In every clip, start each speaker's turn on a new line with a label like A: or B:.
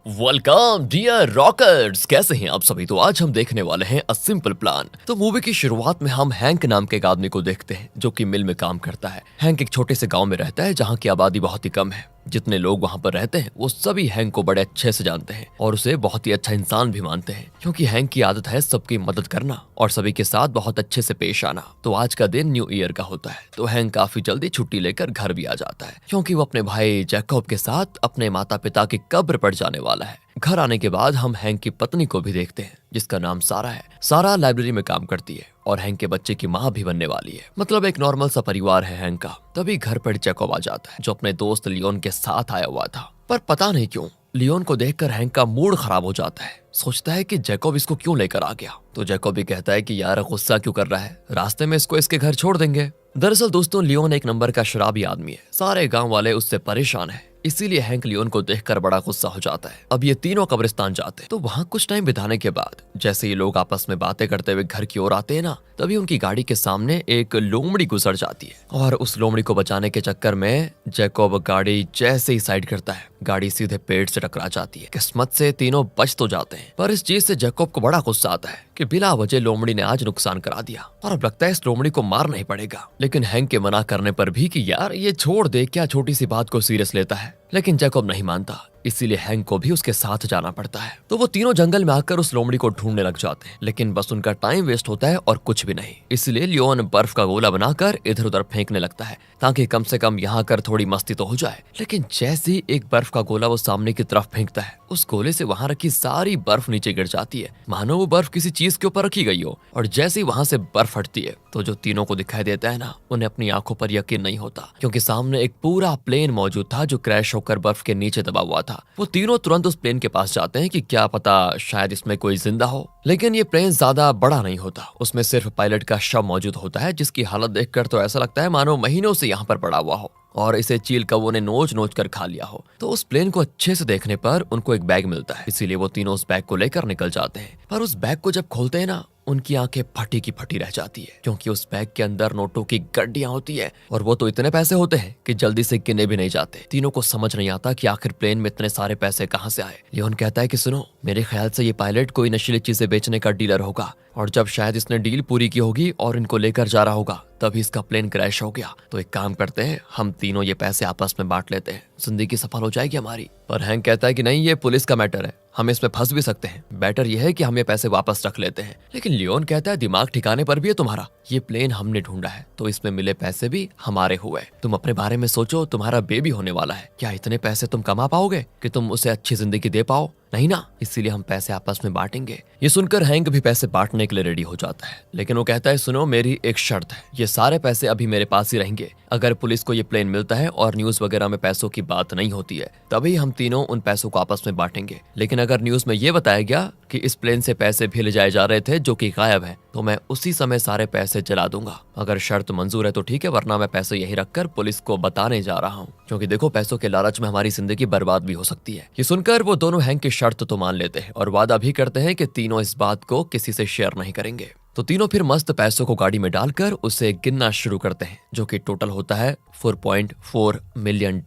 A: Welcome dear rockers, कैसे हैं आप सभी। तो आज हम देखने वाले हैं अ सिंपल प्लान। तो मूवी की शुरुआत में हम हैंक नाम के एक आदमी को देखते हैं जो कि मिल में काम करता है। हैंक एक छोटे से गांव में रहता है जहां की आबादी बहुत ही कम है। जितने लोग वहां पर रहते हैं वो सभी हैंक को बड़े अच्छे से जानते हैं और उसे बहुत ही अच्छा इंसान भी मानते हैं, क्योंकि हैंक की आदत है सबकी मदद करना और सभी के साथ बहुत अच्छे से पेश आना। तो आज का दिन न्यू ईयर का होता है, तो हैंक काफी जल्दी छुट्टी लेकर घर भी आ जाता है, क्योंकि वो अपने भाई जैकब के साथ अपने माता पिता की कब्र पर जाने वाला है। घर आने के बाद हम हैंक की पत्नी को भी देखते हैं जिसका नाम सारा है। सारा लाइब्रेरी में काम करती है और हैंक के बच्चे की माँ भी बनने वाली है। मतलब एक नॉर्मल सा परिवार है हैंक का। तभी घर पर जैकब आ जाता है जो अपने दोस्त लियोन के साथ आया हुआ था, पर पता नहीं क्यों लियोन को देखकर हैंक का मूड खराब हो जाता है। सोचता है कि जैकब इसको क्यों लेकर आ गया। तो जैकब भी कहता है कि यार गुस्सा क्यों कर रहा है, रास्ते में इसको इसके घर छोड़ देंगे। दरअसल दोस्तों लियोन एक नंबर का शराबी आदमी है। सारे गांव वाले उससे परेशान हैं, इसीलिए हैंक लियोन को देखकर बड़ा गुस्सा हो जाता है। अब ये तीनों कब्रिस्तान जाते हैं। तो वहाँ कुछ टाइम बिताने के बाद जैसे ये लोग आपस में बातें करते हुए घर की ओर आते हैं ना, तभी उनकी गाड़ी के सामने एक लोमड़ी गुजर जाती है और उस लोमड़ी को बचाने के चक्कर में जैकब गाड़ी जैसे ही साइड करता है, गाड़ी सीधे पेड़ से टकरा जाती है। किस्मत से तीनों बच तो जाते हैं, पर इस चीज से जैकब को बड़ा गुस्सा आता है कि बिला वजह लोमड़ी ने आज नुकसान करा दिया और अब लगता है इस लोमड़ी को मारना ही पड़ेगा। लेकिन हैंक के मना करने पर भी कि यार ये छोड़ दे, क्या छोटी सी बात को सीरियस लेता है। लेकिन जैकब नहीं मानता, इसीलिए हैंक को भी उसके साथ जाना पड़ता है। तो वो तीनों जंगल में आकर उस लोमड़ी को ढूंढने लग जाते हैं, लेकिन बस उनका टाइम वेस्ट होता है और कुछ भी नहीं। इसलिए लियोन बर्फ का गोला बनाकर इधर उधर फेंकने लगता है ताकि कम से कम यहाँ कर थोड़ी मस्ती तो हो जाए। लेकिन जैसे ही एक बर्फ का गोला वो सामने की तरफ फेंकता है, उस गोले से वहां रखी सारी बर्फ नीचे गिर जाती है, मानो वो बर्फ किसी चीज के ऊपर रखी गई हो। और जैसे ही वहां से बर्फ हटती है तो जो तीनों को दिखाई देता है ना, उन्हें अपनी आंखों पर यकीन नहीं होता, क्योंकि सामने एक पूरा प्लेन मौजूद था जो क्रैश होकर बर्फ के नीचे दबा हुआ था। वो तीनों तुरंत उस प्लेन के पास जाते हैं कि क्या पता शायद इसमें कोई जिंदा हो। लेकिन ये प्लेन ज्यादा बड़ा नहीं होता, उसमें सिर्फ पायलट का शव मौजूद होता है, जिसकी हालत देखकर तो ऐसा लगता है मानो महीनों से यहाँ पर पड़ा हुआ हो और इसे चील कौवों ने नोच नोच कर खा लिया हो। तो उस प्लेन को अच्छे से देखने पर उनको एक बैग मिलता है, इसीलिए वो तीनों उस बैग को लेकर निकल जाते हैं। पर उस बैग को जब खोलते हैं ना, उनकी आंखें फटी की फटी रह जाती है, क्योंकि उस बैग के अंदर नोटों की गड्डियां होती है और वो तो इतने पैसे होते हैं कि जल्दी से गिने भी नहीं जाते। तीनों को समझ नहीं आता कि आखिर प्लेन में इतने सारे पैसे कहां से आए। लियोन कहता है कि सुनो, मेरे ख्याल से ये पायलट कोई नशीली चीजें बेचने का डीलर होगा और जब शायद इसने डील पूरी की होगी और इनको लेकर जा रहा होगा, तभी इसका प्लेन क्रैश हो गया। तो एक काम करते हैं, हम तीनों ये पैसे आपस में बांट लेते हैं, जिंदगी सफल हो जाएगी हमारी। पर हैंक कहता है कि नहीं, ये पुलिस का मैटर है, हम इसमें फंस भी सकते हैं, बेटर ये है कि हम ये पैसे वापस रख लेते हैं। लेकिन लियोन कहता है दिमाग ठिकाने पर भी है तुम्हारा, ये प्लेन हमने ढूंढा है तो इसमें मिले पैसे भी हमारे हुए। तुम अपने बारे में सोचो, तुम्हारा बेबी होने वाला है, क्या इतने पैसे तुम कमा पाओगे कि तुम उसे अच्छी जिंदगी दे पाओ? नहीं ना, इसीलिए हम पैसे आपस में बांटेंगे। ये सुनकर हैंक भी पैसे बांटने के लिए रेडी हो जाता है, लेकिन वो कहता है सुनो, मेरी एक शर्त है, ये सारे पैसे अभी मेरे पास ही रहेंगे। अगर पुलिस को ये प्लेन मिलता है और न्यूज वगैरह में पैसों की बात नहीं होती है, तभी हम तीनों उन पैसों को आपस में बांटेंगे। लेकिन अगर न्यूज में ये बताया गया कि इस प्लेन से पैसे भी ले जाए जा रहे थे जो कि गायब है, तो मैं उसी समय सारे पैसे जला दूंगा। अगर शर्त मंजूर है तो ठीक है, वरना मैं पैसे यही रखकर पुलिस को बताने जा रहा हूँ, क्योंकि देखो पैसों के लालच में हमारी जिंदगी बर्बाद भी हो सकती है। ये सुनकर वो दोनों हैंक की शर्त तो मान लेते हैं और वादा भी करते हैं कि तीनों इस बात को किसी से शेयर नहीं करेंगे। तो तीनों फिर मस्त पैसों को गाड़ी में डालकर उसे गिनना शुरू करते हैं, जो कि टोटल होता है $4.4 मिलियन।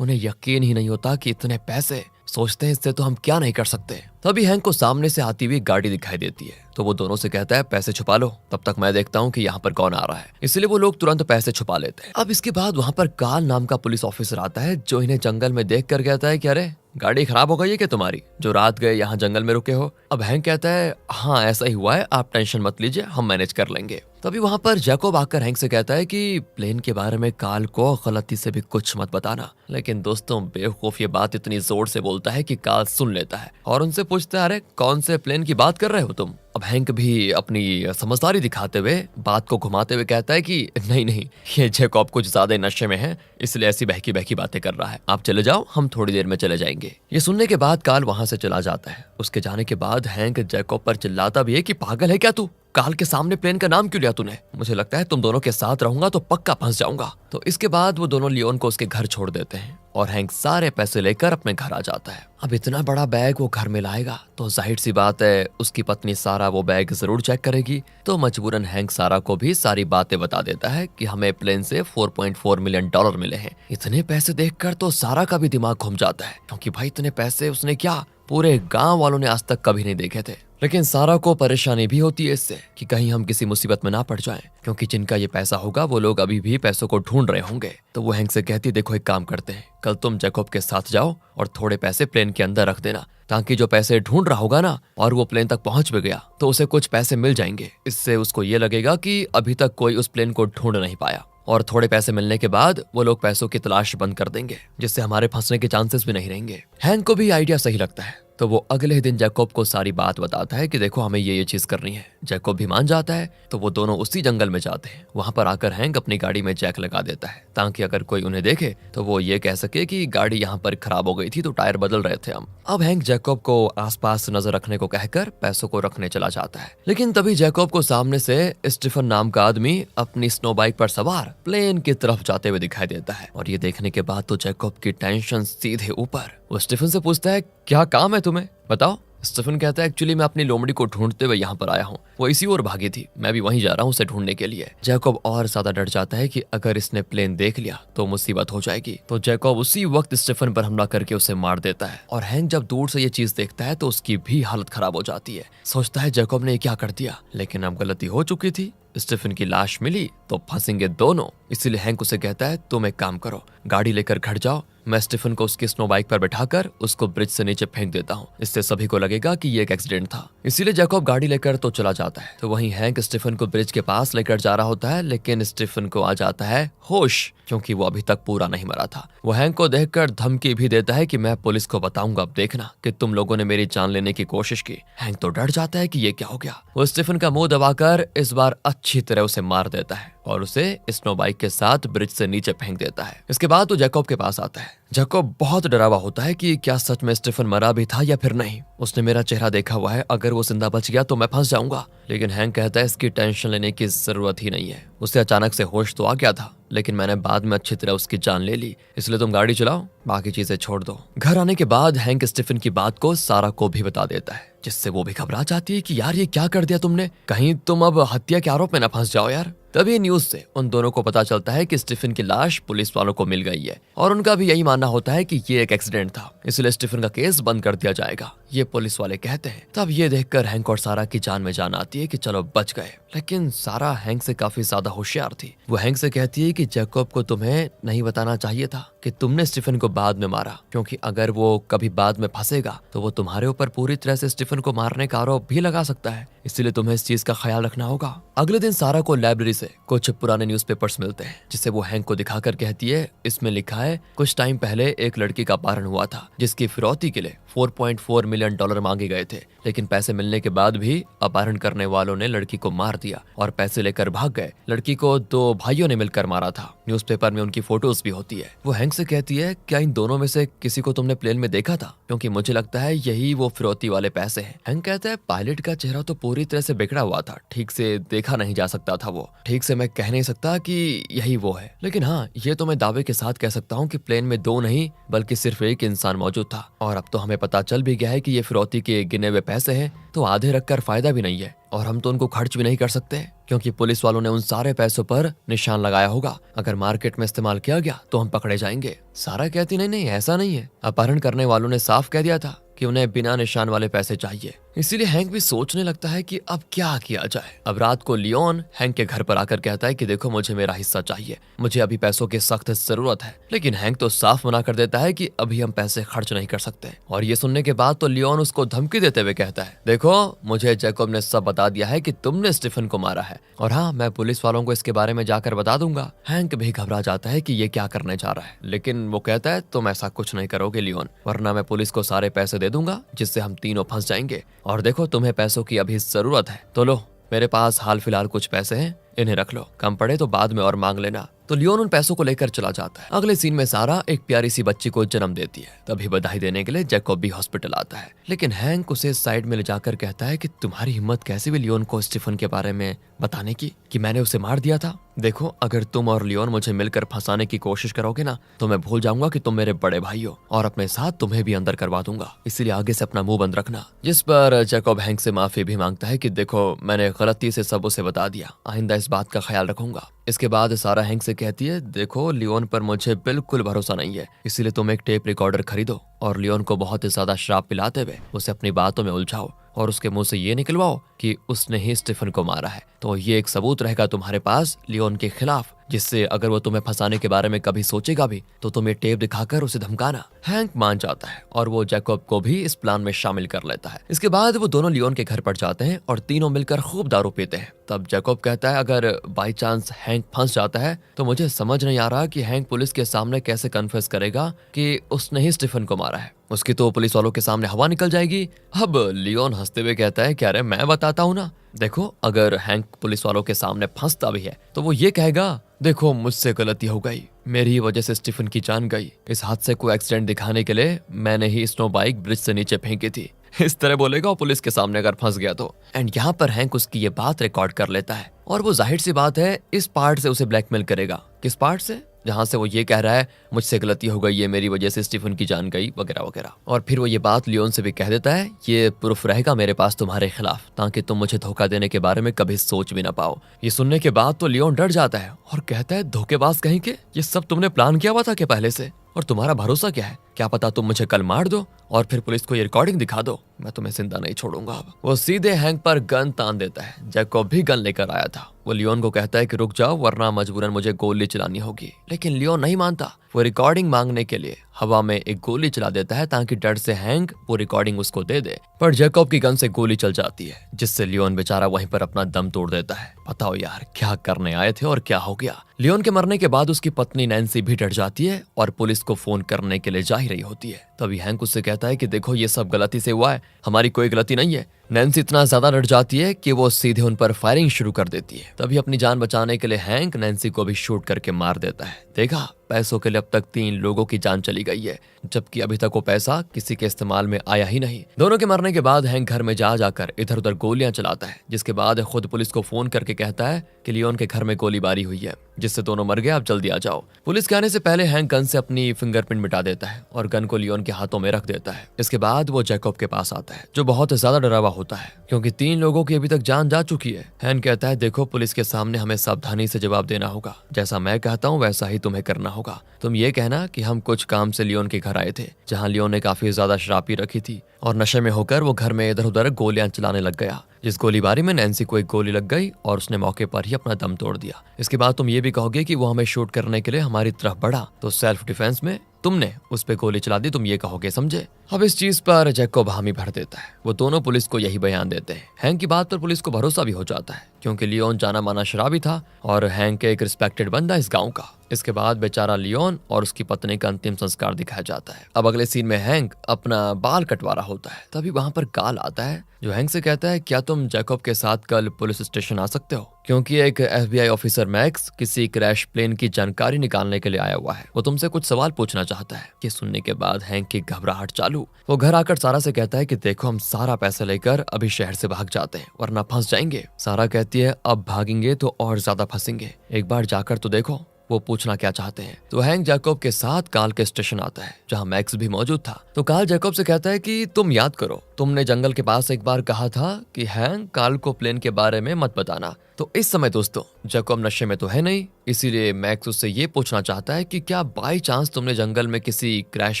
A: उन्हें यकीन ही नहीं होता कि इतने पैसे। सोचते हैं इससे तो हम क्या नहीं कर सकते। तभी हैंक को सामने से आती हुई गाड़ी दिखाई देती है, तो वो दोनों से कहता है पैसे छुपा लो, तब तक मैं देखता हूँ कि यहाँ पर कौन आ रहा है। इसलिए वो लोग तुरंत पैसे छुपा लेते हैं। अब इसके बाद वहाँ पर काल नाम का पुलिस ऑफिसर आता है, जो इन्हें जंगल में देख कर कहता है कि अरे गाड़ी खराब हो गई है क्या तुम्हारी, जो रात गए यहाँ जंगल में रुके हो? अब हैंक कहता है हाँ ऐसा ही हुआ है, आप टेंशन मत लीजिए, हम मैनेज कर लेंगे। तभी वहां पर जैकब आकर हैंक से कहता है कि प्लेन के बारे में काल को गलती से भी कुछ मत बताना। लेकिन दोस्तों बेवकूफ ये बात इतनी जोर से बोलता है कि काल सुन लेता है और उनसे पूछता है अरे कौन से प्लेन की बात कर रहे हो तुम? अब हैंक भी अपनी समझदारी दिखाते हुए बात को घुमाते हुए कहता है कि नहीं नहीं, ये जैकब कुछ ज्यादा नशे में है, इसलिए ऐसी बहकी बहकी बातें कर रहा है, आप चले जाओ, हम थोड़ी देर में चले जाएंगे। ये सुनने के बाद काल वहां से चला जाता है। उसके जाने के बाद हैंक जैकब पर चिल्लाता भी है कि पागल है क्या तू, काल के सामने प्लेन का नाम क्यों लिया तूने? मुझे लगता है तुम दोनों के साथ रहूंगा तो पक्का फंस जाऊंगा। तो इसके बाद वो दोनों लियोन को उसके घर छोड़ देते हैं और हैंक सारे पैसे लेकर अपने घर आ जाता है। अब इतना बड़ा बैग वो घर में लाएगा तो जाहिर सी बात है उसकी पत्नी सारा वो बैग जरूर चेक करेगी। तो मजबूरन हैंक सारा को भी सारी बातें बता देता है कि हमें प्लेन से $4.4 मिलियन मिले हैं। इतने पैसे देखकर तो सारा का भी दिमाग घूम जाता है, क्योंकि भाई इतने पैसे उसने क्या पूरे गांव वालों ने आज तक कभी नहीं देखे थे। लेकिन सारा को परेशानी भी होती है इससे कि कहीं हम किसी मुसीबत में ना पड़ जाएं, क्योंकि जिनका ये पैसा होगा वो लोग अभी भी पैसों को ढूंढ रहे होंगे। तो वो हैंक से कहती, देखो एक काम करते हैं, कल तुम जैकब के साथ जाओ और थोड़े पैसे प्लेन के अंदर रख देना, ताकि जो पैसे ढूंढ रहा होगा ना और वो प्लेन तक पहुंच भी गया तो उसे कुछ पैसे मिल जाएंगे। इससे उसको ये लगेगा कि अभी तक कोई उस प्लेन को ढूंढ नहीं पाया, और थोड़े पैसे मिलने के बाद वो लोग पैसों की तलाश बंद कर देंगे, जिससे हमारे फंसने के चांसेस भी नहीं रहेंगे। हैंक को भी आइडिया सही लगता है, तो वो अगले ही दिन जैकब को सारी बात बताता है कि देखो हमें ये चीज करनी है। जैकब भी मान जाता है, तो वो दोनों उसी जंगल में जाते हैं। वहां पर आकर हैंक अपनी गाड़ी में जैक लगा देता है, ताकि अगर कोई उन्हें देखे तो वो ये कह सके कि गाड़ी यहाँ पर खराब हो गई थी तो टायर बदल रहे थे हम। अब हैंक जैकब को आसपास नजर रखने को कहकर पैसों को रखने चला जाता है। लेकिन तभी जैकब को सामने से स्टीफन नाम का आदमी अपनी स्नो बाइक पर सवार प्लेन की तरफ जाते हुए दिखाई देता है। और ये देखने के बाद तो जैकब की टेंशन सीधे ऊपर। वो स्टीफन से पूछता है, क्या काम है तुम्हें, बताओ। स्टीफन कहता है, एक्चुअली मैं अपनी लोमड़ी को ढूंढते हुए यहाँ पर आया हूँ, वो इसी ओर भागी थी, मैं भी वहीं जा रहा हूँ उसे ढूंढने के लिए। जैकब और ज्यादा डर जाता है कि अगर इसने प्लेन देख लिया तो मुसीबत हो जाएगी। तो जैकब उसी वक्त स्टीफन पर हमला करके उसे मार देता है। और हैंक जब दूर से ये चीज देखता है तो उसकी भी हालत खराब हो जाती है। सोचता है जैकब ने क्या कर दिया, लेकिन अब गलती हो चुकी थी। स्टीफन की लाश मिली तो फंसेंगे दोनों। इसीलिए हैंक उसे कहता है, तुम एक काम करो, गाड़ी लेकर घर जाओ, मैं स्टीफन को उसकी स्नो बाइक पर बैठाकर उसको ब्रिज से नीचे फेंक देता हूँ। इससे सभी को लगेगा कि ये एक एक्सीडेंट था। इसीलिए जैकब गाड़ी लेकर तो चला जाता है। तो वहीं हैंक स्टीफन को ब्रिज के पास लेकर जा रहा होता है, लेकिन स्टीफन को आ जाता है होश, क्योंकि वो अभी तक पूरा नहीं मरा था। वो हैंक को देखकर धमकी भी देता है कि मैं पुलिस को बताऊंगा, अब देखना कि तुम लोगों ने मेरी जान लेने की कोशिश की। हैंक तो डर जाता है कि ये क्या हो गया। वो स्टीफन का मुंह दबाकर इस बार अच्छी तरह उसे मार देता है और उसे स्नो बाइक के साथ ब्रिज से नीचे फेंक देता है। इसके बाद तो जैकब के पास आता है। जैकब बहुत डरा हुआ होता है कि क्या सच में स्टीफन मरा भी था या फिर नहीं। उसने मेरा चेहरा देखा हुआ है, अगर वो जिंदा बच गया तो मैं फंस जाऊंगा। लेकिन हैंक कहता है, इसकी टेंशन लेने की जरूरत ही नहीं है। उसे अचानक से होश तो आ गया था, लेकिन मैंने बाद में अच्छी तरह उसकी जान ले ली, इसलिए तुम गाड़ी चलाओ, बाकी चीजें छोड़ दो। घर आने के बाद हैंक स्टीफन की बात को सारा को भी बता देता है, जिससे वो भी घबरा जाती है कि यार ये क्या कर दिया तुमने, कहीं तुम अब हत्या के आरोप में न फंस जाओ यार। तभी न्यूज से उन दोनों को पता चलता है कि स्टीफन की लाश पुलिस वालों को मिल गई है, और उनका भी यही मानना होता है कि ये एक एक्सीडेंट था, इसलिए स्टीफन का केस बंद कर दिया जाएगा, ये पुलिस वाले कहते हैं। तब ये देखकर हैंक और सारा की जान में जान आती है कि चलो बच गए। लेकिन सारा हैंक से काफी ज्यादा होशियार थी। वो हैंक से कहती है कि जैकब को तुम्हें नहीं बताना चाहिए था कि तुमने स्टीफन को बाद में मारा, क्योंकि अगर वो कभी बाद में फंसेगा तो वो तुम्हारे ऊपर पूरी तरह से स्टीफन को मारने का आरोप भी लगा सकता है, इसलिए तुम्हें इस चीज का ख्याल रखना होगा। अगले दिन सारा को लाइब्रेरी से कुछ पुराने न्यूज़पेपर्स मिलते हैं, जिसे वो हैंक को दिखाकर कहती है, इसमें लिखा है कुछ टाइम पहले एक लड़की का अपहरण हुआ था, जिसकी फिरौती के लिए $4.4 मिलियन मांगे गए थे, लेकिन पैसे मिलने के बाद भी अपहरण करने वालों ने लड़की को मार दिया और पैसे लेकर भाग गए। लड़की को 2 भाइयों ने मिलकर मारा था। न्यूज़पेपर में उनकी फोटोज भी होती है। वो हैंक से कहती है, क्या इन दोनों में से किसी को तुमने प्लेन में देखा था, क्योंकि मुझे लगता है यही वो फिरौती वाले पैसे हैं। हैंक कहता है, पायलट का चेहरा तो पूरी तरह से बिगड़ा हुआ था, ठीक से देखा नहीं जा सकता था, वो ठीक से मैं कह नहीं सकता कि यही वो है, लेकिन हाँ ये तो मैं दावे के साथ कह सकता हूँ कि प्लेन में 2 नहीं बल्कि सिर्फ एक इंसान मौजूद था। और अब तो हमें पता चल भी गया है कि ये फिरौती के गिने हुए पैसे हैं, तो आधे रखकर फायदा भी नहीं है, और हम तो उनको खर्च भी नहीं कर सकते, क्योंकि पुलिस वालों ने उन सारे पैसों पर निशान लगाया होगा। अगर मार्केट में इस्तेमाल किया गया तो हम पकड़े जाएंगे। सारा कहती, नहीं नहीं ऐसा नहीं है, अपहरण करने वालों ने साफ कह दिया था कि उन्हें बिना निशान वाले पैसे चाहिए। इसीलिए हैंक भी सोचने लगता है कि अब क्या किया जाए। अब रात को लियोन हैंक के घर पर आकर कहता है कि देखो मुझे मेरा हिस्सा चाहिए, मुझे अभी पैसों की सख्त जरूरत है। लेकिन हैंक तो साफ मना कर देता है कि अभी हम पैसे खर्च नहीं कर सकते। और ये सुनने के बाद तो लियोन उसको धमकी देते हुए कहता है, देखो मुझे जैकब ने सब बता दिया है कि तुमने स्टीफन को मारा है, और हाँ मैं पुलिस वालों को इसके बारे में जाकर बता दूंगा। हैंक भी घबरा जाता है कि ये क्या करने जा रहा है, लेकिन वो कहता है तुम ऐसा कुछ नहीं करोगे लियोन, वरना मैं पुलिस को सारे पैसे दे दूंगा, जिससे हम तीनों फंस जाएंगे। और देखो तुम्हें पैसों की अभी जरूरत है, तो लो मेरे पास हाल फिलहाल कुछ पैसे हैं, इन्हें रख लो, कम पड़े तो बाद में और मांग लेना। तो लियोन उन पैसों को लेकर चला जाता है। अगले सीन में सारा एक प्यारी सी बच्ची को जन्म देती है। तभी बधाई देने के लिए जैकब भी हॉस्पिटल आता है, लेकिन हैंक उसे साइड में ले जाकर कहता है कि तुम्हारी हिम्मत कैसे भी लियोन को स्टीफन के बारे में बताने की कि मैंने उसे मार दिया था। देखो, अगर तुम और लियोन मुझे मिलकर फंसाने की कोशिश करोगे ना तो मैं भूल जाऊंगा कि तुम मेरे बड़े भाई हो और अपने साथ तुम्हें भी अंदर करवा दूंगा, इसीलिए आगे से अपना मुंह बंद रखना। जिस पर जैकब हैंक से माफी भी मांगता है कि देखो मैंने गलती से सब उसे बता दिया, आइंदा इस बात का ख्याल रखूंगा। इसके बाद सारा हैंक से कहती है देखो लियोन पर मुझे बिल्कुल भरोसा नहीं है, इसीलिए तुम एक टेप रिकॉर्डर खरीदो और लियोन को बहुत ज्यादा शराब पिलाते हुए उसे अपनी बातों में उलझाओ और उसके मुंह से ये निकलवाओ कि उसने ही स्टीफन को मारा है। तो ये एक सबूत रहेगा तुम्हारे पास लियोन के खिलाफ, जिससे अगर वो तुम्हें फंसाने के बारे में कभी सोचेगा भी तो तुम ये टेप दिखाकर उसे धमकाना। हैंक मान जाता है और वो जैकब को भी इस प्लान में शामिल कर लेता है। इसके बाद वो दोनों लियोन के घर पर जाते हैं और तीनों मिलकर खूब दारू पीते हैं। तब जैकब कहता है अगर बाई चांस हैंक फंस जाता है तो मुझे समझ नहीं आ रहा कि हैंक पुलिस के सामने कैसे कन्फेस करेगा कि उसने ही स्टीफन को मारा है। उसकी तो पुलिस वालों के सामने हवा निकल जाएगी। अब लियोन हंसते हुए कहता है कि अरे मैं बताता हूँ ना, देखो अगर हैंक पुलिस वालों के सामने फंसता भी है तो वो ये कहेगा देखो मुझसे गलती हो गई, मेरी वजह से स्टीफन की जान गई, इस हादसे को एक्सीडेंट दिखाने के लिए मैंने ही स्नो बाइक ब्रिज से नीचे फेंकी थी, इस तरह बोलेगा और पुलिस के सामने अगर फंस गया तो। एंड यहाँ पर हैंक उसकी ये बात रिकॉर्ड कर लेता है और वो जाहिर सी बात है इस पार्ट से उसे ब्लैकमेल करेगा। किस पार्ट से? जहां से वो ये कह रहा है मुझसे गलती हो गई, ये मेरी वजह से स्टीफन की जान गई वगैरह वगैरह। और फिर वो ये बात लियोन से भी कह देता है ये प्रूफ रहेगा मेरे पास तुम्हारे खिलाफ, ताकि तुम मुझे धोखा देने के बारे में कभी सोच भी ना पाओ। ये सुनने के बाद तो लियोन डर जाता है और कहता है धोखेबाज कहीं के, ये सब तुमने प्लान किया हुआ था कि पहले से? और तुम्हारा भरोसा क्या है? क्या पता तुम मुझे कल मार दो और फिर पुलिस को ये रिकॉर्डिंग दिखा दो, मैं तुम्हें जिंदा नहीं छोड़ूंगा। अब वो सीधे हैंक पर गन तान देता है। जैकब भी गन लेकर आया था। वो लियोन को कहता है कि रुक जाओ वरना मजबूरन मुझे गोली चलानी होगी, लेकिन लियोन नहीं मानता। वो रिकॉर्डिंग मांगने के लिए हवा में एक गोली चला देता है ताकि डर से हैंक वो रिकॉर्डिंग उसको दे दे, पर जैकब की गन से गोली चल जाती है जिससे लियोन बेचारा वहीं पर अपना दम तोड़ देता है। बताओ यार क्या करने आए थे और क्या हो गया। लियोन के मरने के बाद उसकी पत्नी नैन्सी भी डर जाती है और पुलिस को फोन करने के लिए जा ही रही होती है। तभी हैंक उससे कहता है कि देखो ये सब गलती से हुआ है, हमारी कोई गलती नहीं है। नैन्सी इतना ज्यादा डर जाती है कि वो सीधे उन पर फायरिंग शुरू कर देती है। तभी अपनी जान बचाने के लिए हैंक नैन्सी को भी शूट करके मार देता है। देखा, पैसों के लिए अब तक 3 लोगों की जान चली गई है, जबकि अभी तक वो पैसा किसी के इस्तेमाल में आया ही नहीं। दोनों के मरने के बाद हैंक घर में जा जाकर इधर उधर गोलियां चलाता है, जिसके बाद खुद पुलिस को फोन करके कहता है कि लियोन के घर में गोलीबारी हुई है जिससे दोनों मर गए, आप जल्दी आ जाओ। पुलिस के आने से पहले हैंक गन से अपनी फिंगरप्रिंट मिटा देता है और गन को लियोन के हाथों में रख देता है। इसके बाद वो जैकब के पास आता है जो बहुत ज्यादा डरा हुआ होता है क्योंकि 3 लोगों की अभी तक जान जा चुकी है। हैंक कहता है देखो पुलिस के सामने हमें सावधानी से जवाब देना होगा, जैसा मैं कहता हूँ वैसा ही तुम्हें करना होगा। तुम ये कहना कि हम कुछ काम से लियोन के घर आए थे जहाँ लियोन ने काफी ज्यादा शराब पी रखी थी और नशे में होकर वो घर में इधर उधर गोलियां चलाने लग गया, जिस गोलीबारी में नैन्सी को एक गोली लग गई और उसने मौके पर ही अपना दम तोड़ दिया। इसके बाद तुम ये भी कहोगे कि वो हमें शूट करने के लिए हमारी तरफ बढ़ा तो सेल्फ डिफेंस में तुमने उस पे गोली चला दी, तुम ये कहोगे, समझे? अब इस चीज पर जैकब हामी भर देता है। वो दोनों पुलिस को यही बयान देते हैं। हैंक की बात पर पुलिस को भरोसा भी हो जाता है क्योंकि लियोन जाना माना शराबी था और हैंक एक रिस्पेक्टेड बंदा इस गांव का। इसके बाद बेचारा लियोन और उसकी पत्नी का अंतिम संस्कार दिखाया जाता है। अब अगले सीन में हैंक अपना बाल कटवा रहा होता है, तभी वहां पर काल आता है जो हैंक से कहता है क्या तुम जैकब के साथ कल पुलिस स्टेशन आ सकते हो, क्योंकि एक FBI ऑफिसर मैक्स किसी क्रैश प्लेन की जानकारी निकालने के लिए आया हुआ है, वो तुमसे कुछ सवाल पूछना चाहता है। ये सुनने के बाद हैंक की घबराहट चालू। वो घर आकर सारा से कहता है कि देखो हम सारा पैसा लेकर अभी शहर से भाग जाते हैं वरना फंस जाएंगे। सारा कहती है अब भागेंगे तो और ज्यादा फंसेंगे, एक बार जाकर तो देखो वो पूछना क्या चाहते हैं। तो हैंक जैकब के साथ काल के स्टेशन आता है जहां मैक्स भी मौजूद था। तो काल जैकब से कहता है कि तुम याद करो तुमने जंगल के पास एक बार कहा था कि हैंक काल को प्लेन के बारे में मत बताना। तो इस समय दोस्तों जैकब नशे में तो है नहीं, इसीलिए मैक्स उससे ये पूछना चाहता है कि क्या बाई चांस तुमने जंगल में किसी क्रैश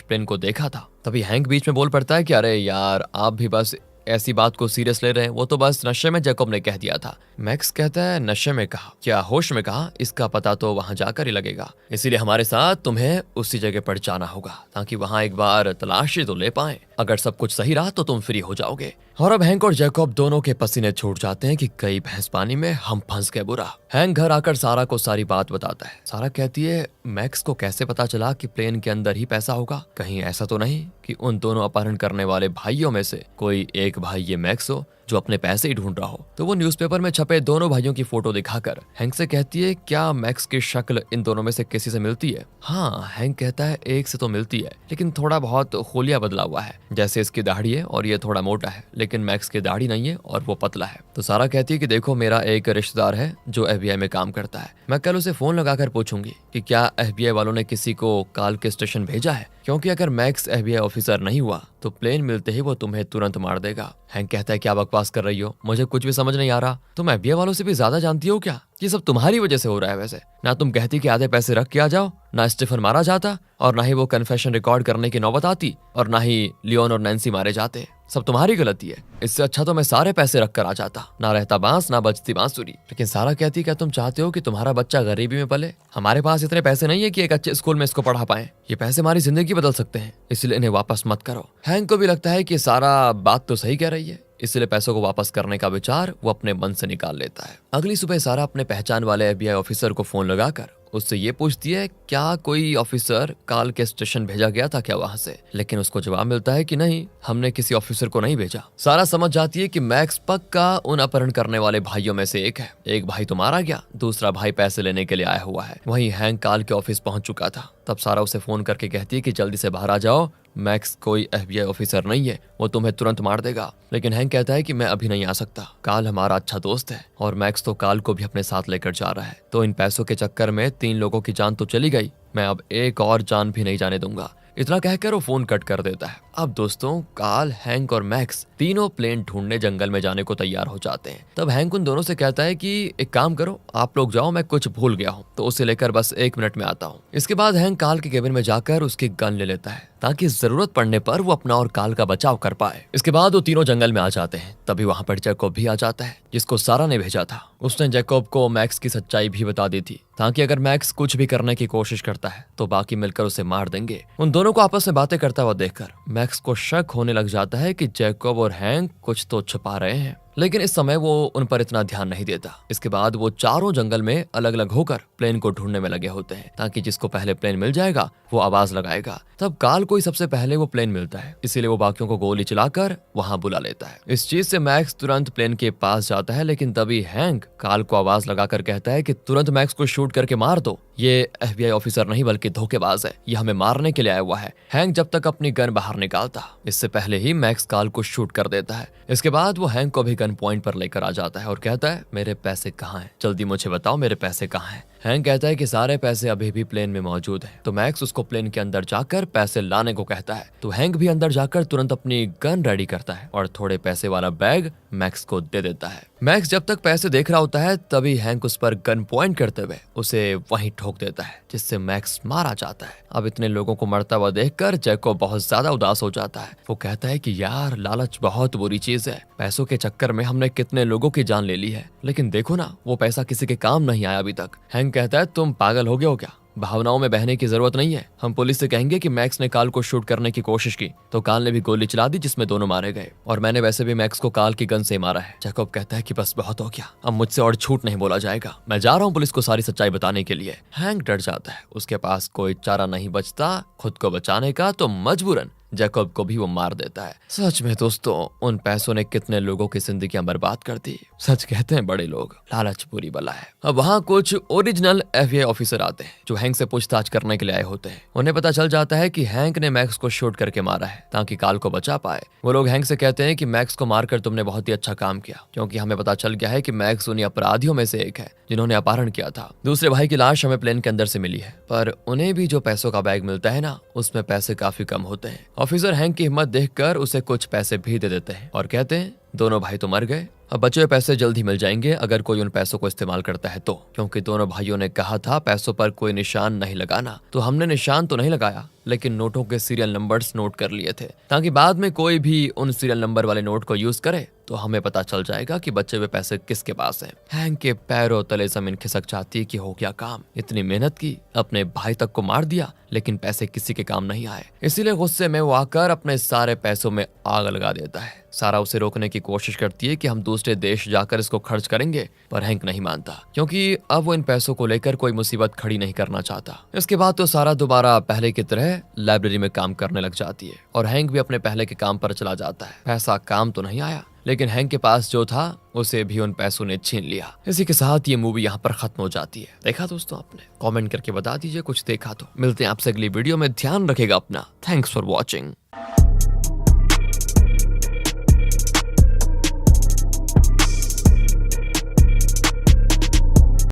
A: प्लेन को देखा था। तभी हैंक बीच में बोल पड़ता है कि अरे यार आप भी बस ऐसी बात को सीरियस ले रहे हैं, वो तो बस नशे में जैकब ने कह दिया था। मैक्स कहता है नशे में कहा क्या होश में कहा, इसका पता तो वहां जाकर ही लगेगा, इसीलिए हमारे साथ तुम्हें उसी जगह पर जाना होगा ताकि वहां एक बार तलाशी तो ले पाए। अगर सब कुछ सही रहा तो तुम फ्री हो जाओगे। और अब हैंक और जैकब दोनों के पसीने छूट जाते हैं कि कई भैंस पानी में हम फंस गए बुरा। हैंक घर आकर सारा को सारी बात बताता है। सारा कहती है मैक्स को कैसे पता चला कि प्लेन के अंदर ही पैसा होगा, कहीं ऐसा तो नहीं कि उन दोनों अपहरण करने वाले भाइयों में से कोई एक भाई ये मैक्स हो जो अपने पैसे ही ढूंढ रहा हो। तो वो न्यूज़पेपर में छप पे दोनों भाइयों की फोटो दिखाकर हैंक से कहती है, क्या मैक्स की शक्ल इन दोनों में से किसी से मिलती है? हाँ, हैंक कहता है एक से तो मिलती है, लेकिन थोड़ा बहुत होलिया बदला हुआ है। जैसे इसकी दाढ़ी है और ये थोड़ा मोटा है, लेकिन मैक्स की दाढ़ी नहीं है और वो पतला है। तो सारा कहती है कि देखो, मेरा एक रिश्तेदार है जो FBI में काम करता है, मैं कल उसे फोन लगाकर पूछूंगी कि क्या FBI वालों ने किसी को काल के स्टेशन भेजा है, क्योंकि अगर मैक्स FBI ऑफिसर नहीं हुआ तो प्लेन मिलते ही वो तुम्हें तुरंत मार देगा। हैंक कहता है, क्या बकवास कर रही हो, मुझे कुछ भी समझ नहीं आ रहा। तुम FBI वालों से भी ज्यादा जानती हो क्या? ये सब तुम्हारी वजह से हो रहा है। वैसे ना तुम कहती कि आधे पैसे रख के आ जाओ, ना स्टीफन मारा जाता, और ना ही वो कन्फेशन रिकॉर्ड करने की नौबत आती, और ना ही लियोन और नैन्सी मारे जाते। सब तुम्हारी गलती है। इससे अच्छा तो मैं सारे पैसे रख कर आ जाता, ना रहता बांस ना बजती बांसुरी। लेकिन सारा कहती, क्या तुम चाहते हो कि तुम्हारा बच्चा गरीबी में पले? हमारे पास इतने पैसे नहीं है कि एक अच्छे स्कूल में इसको पढ़ा पाए। ये पैसे हमारी जिंदगी बदल सकते हैं, इसलिए इन्हें वापस मत करो। हैंक को भी लगता है कि सारा बात तो सही कह रही है, इसलिए पैसों को वापस करने का विचार वो अपने मन से निकाल लेता है। अगली सुबह सारा अपने पहचान वाले FBI ऑफिसर को फोन लगाकर उससे ये पूछती है, क्या कोई ऑफिसर काल के स्टेशन भेजा गया था क्या वहां से? लेकिन उसको जवाब मिलता है कि नहीं, हमने किसी ऑफिसर को नहीं भेजा। सारा समझ जाती है कि मैक्स पक्का उन अपहरण करने वाले भाइयों में से एक है। एक भाई तो मारा गया, दूसरा भाई पैसे लेने के लिए आया हुआ है। वहीं हैंक काल के ऑफिस पहुंच चुका था। तब सारा उसे फोन करके कहती है कि जल्दी से बाहर आ जाओ, मैक्स कोई FBI ऑफिसर नहीं है, वो तुम्हें तुरंत मार देगा। लेकिन हैंक कहता है कि मैं अभी नहीं आ सकता, काल हमारा अच्छा दोस्त है और मैक्स तो काल को भी अपने साथ लेकर जा रहा है। तो इन पैसों के चक्कर में 3 लोगों की जान तो चली गई, मैं अब एक और जान भी नहीं जाने दूंगा। इतना कहकर वो फोन कट कर देता है। अब दोस्तों, काल, हैंक और मैक्स तीनों प्लेन ढूंढने जंगल में जाने को तैयार हो जाते हैं। तब हैंक उन दोनों से कहता है कि एक काम करो, आप लोग जाओ, मैं कुछ भूल गया हूँ, तो उसे लेकर बस 1 मिनट में आता हूँ। इसके बाद हैंक काल के केबिन में जाकर उसकी गन ले लेता है ताकि जरूरत पड़ने पर वो अपना और काल का बचाव कर पाए। इसके बाद वो तीनों जंगल में आ जाते हैं। तभी वहां पर जैकब भी आ जाता है, जिसको सारा ने भेजा था। उसने जैकब को मैक्स की सच्चाई भी बता दी थी, ताकि अगर मैक्स कुछ भी करने की कोशिश करता है तो बाकी मिलकर उसे मार देंगे। उन दोनों को आपस में बातें करता हुआ देखकर मैक्स को शक होने लग जाता है कि जैकब और हैंक कुछ तो छुपा रहे हैं, लेकिन इस समय वो उन पर इतना ध्यान नहीं देता। इसके बाद वो चारों जंगल में अलग अलग होकर प्लेन को ढूंढने में लगे होते हैं, ताकि जिसको पहले प्लेन मिल जाएगा वो आवाज लगाएगा। तब काल को ही सबसे पहले वो प्लेन मिलता है, इसीलिए वो बाकियों को गोली चलाकर वहां बुला लेता है। इस चीज से मैक्स तुरंत प्लेन के पास जाता है, लेकिन तभी हैंक काल को आवाज लगाकर कहता है कि तुरंत मैक्स को शूट करके मार दो, ये FBI ऑफिसर नहीं बल्कि धोखेबाज है, ये हमें मारने के लिए आया हुआ है। हैंक जब तक अपनी गन बाहर निकालता, इससे पहले ही मैक्स काल को शूट कर देता है। इसके बाद वो हैंक को भी गन पॉइंट पर लेकर आ जाता है और कहता है, मेरे पैसे कहाँ हैं? जल्दी मुझे बताओ, मेरे पैसे कहाँ हैं? हैंक कहता है कि सारे पैसे अभी भी प्लेन में मौजूद हैं। तो मैक्स उसको प्लेन के अंदर जाकर पैसे लाने को कहता है। तो हैंक भी अंदर जाकर तुरंत अपनी गन रेडी करता है और थोड़े पैसे वाला बैग मैक्स को दे देता है। मैक्स जब तक पैसे देख रहा होता है, तभी हैंक उस पर गन पॉइंट करते हुए उसे वहीं ठोक देता है, जिससे मैक्स मारा जाता है। अब इतने लोगों को मरता हुआ देखकर जैकब बहुत ज्यादा उदास हो जाता है। वो कहता है कि यार, लालच बहुत बुरी चीज है। पैसों के चक्कर में हमने कितने लोगों की जान ले ली है, लेकिन देखो ना, वो पैसा किसी के काम नहीं आया अभी तक। हैंक कहता है, तुम पागल हो गए हो क्या? भावनाओं में बहने की जरूरत नहीं है। हम पुलिस से कहेंगे कि मैक्स ने काल को शूट करने की कोशिश की, तो काल ने भी गोली चला दी, जिसमें दोनों मारे गए, और मैंने वैसे भी मैक्स को काल की गन से मारा है। जैकब कहता है कि बस बहुत हो गया, अब मुझसे और झूठ नहीं बोला जाएगा, मैं जा रहा हूँ पुलिस को सारी सच्चाई बताने के लिए। हैंक डर जाता है, उसके पास कोई चारा नहीं बचता खुद को बचाने का, तो मजबूरन जैकब को भी वो मार देता है। सच में दोस्तों, उन पैसों ने कितने लोगों की जिंदगियां बर्बाद कर दी। सच कहते हैं बड़े लोग, लालच बुरी बला है। अब वहाँ कुछ ओरिजिनल FBI ऑफिसर आते हैं जो हैंक से पूछताछ करने के लिए आए होते हैं। उन्हें पता चल जाता है कि हैंक ने मैक्स को शूट करके मारा है ताकि काल को बचा पाए। वो लोग हैंक से कहते हैं कि मैक्स को मारकर तुमने बहुत ही अच्छा काम किया, क्योंकि हमें पता चल गया है कि मैक्स उन्हीं अपराधियों में से एक है जिन्होंने अपहरण किया था। दूसरे भाई की लाश हमें प्लेन के अंदर से मिली है, पर उन्हें भी जो पैसों का बैग मिलता है ना, उसमें पैसे काफी कम होते हैं। ऑफिसर हैंक की हिम्मत देखकर उसे कुछ पैसे भी दे देते हैं और कहते हैं, दोनों भाई तो मर गए, अब बचे हुए पैसे जल्द ही मिल जाएंगे अगर कोई उन पैसों को इस्तेमाल करता है तो, क्योंकि दोनों भाइयों ने कहा था पैसों पर कोई निशान नहीं लगाना। तो हमने निशान तो नहीं लगाया, लेकिन नोटों के सीरियल नंबर्स नोट कर लिए थे, ताकि बाद में कोई भी उन सीरियल नंबर वाले नोट को यूज करे तो हमें पता चल जाएगा कि बचे हुए पैसे किसके पास हैं। हैंक के पैरों तले जमीन खिसक जाती है कि हो गया काम, इतनी मेहनत की, अपने भाई तक को मार दिया, लेकिन पैसे किसी के काम नहीं आए। इसीलिए गुस्से में वो आकर अपने सारे पैसों में आग लगा देता है। सारा उसे रोकने की कोशिश करती है कि हम दूसरे देश जाकर इसको खर्च करेंगे, पर हैंक नहीं मानता क्योंकि अब वो इन पैसों को लेकर कोई मुसीबत खड़ी नहीं करना चाहता। इसके बाद तो सारा दोबारा पहले की तरह लाइब्रेरी में काम करने लग जाती है और हैंक भी अपने पहले के काम पर चला जाता है। पैसा काम तो नहीं आया, लेकिन हैंक के पास जो था उसे भी उन पैसों ने छीन लिया। इसी के साथ ये मूवी यहाँ पर खत्म हो जाती है। देखा दोस्तों आपने? कमेंट करके बता दीजिए कुछ देखा तो। मिलते हैं आपसे अगली वीडियो में, ध्यान रखेगा अपना। Thanks for watching.